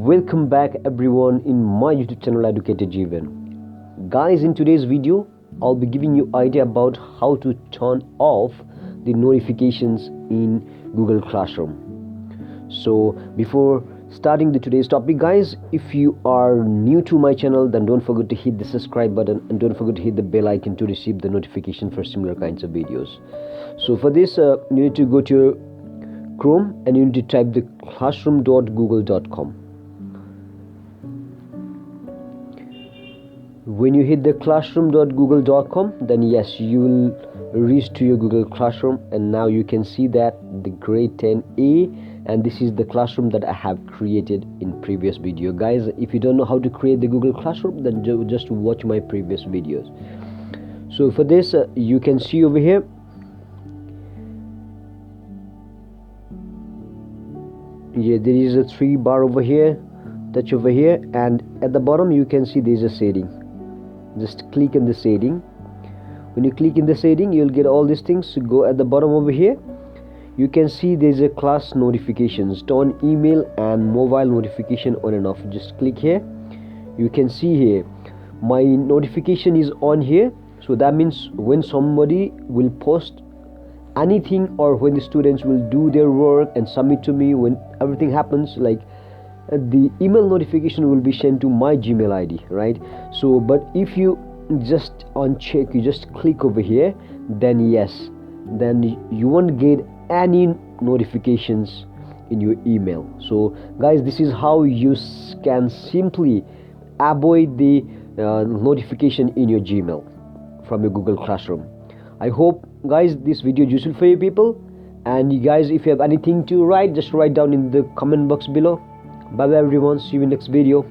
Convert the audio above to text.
Welcome back everyone in my YouTube channel Educator Jeevan. Guys, in today's video I'll be giving you idea about how to turn off the notifications in Google Classroom. So before starting today's topic, guys, if you are new to my channel, then don't forget to hit the subscribe button and don't forget to hit the bell icon to receive the notification for similar kinds of videos. So for this you need to go to your Chrome and you need to type the classroom.google.com. When you hit the classroom.google.com, then yes, you will reach to your Google Classroom, and now you can see that the grade 10A, and this is the classroom that I have created in previous video. Guys, if you don't know how to create the Google Classroom, then just watch my previous videos. So for this you can see over here, there is a 3 bar over here. Touch over here, and at the bottom you can see there is a setting. Just click in the setting. When you click in the setting, you'll get all these things. So go at the bottom over here, you can see there's a class notifications, turn email and mobile notification on and off. Just click here. You can see here my notification is on here, so that means when somebody will post anything or when the students will do their work and submit to me, when everything happens, like the email notification will be sent to my Gmail ID, right? So but if you just uncheck, you just click over here, then yes, then you won't get any notifications in your email. So guys, this is how you can simply avoid the notification in your Gmail from your Google Classroom. I hope guys this video is useful for you people, and you guys, if you have anything to write, just write down in the comment box below. Bye bye everyone, see you in next video.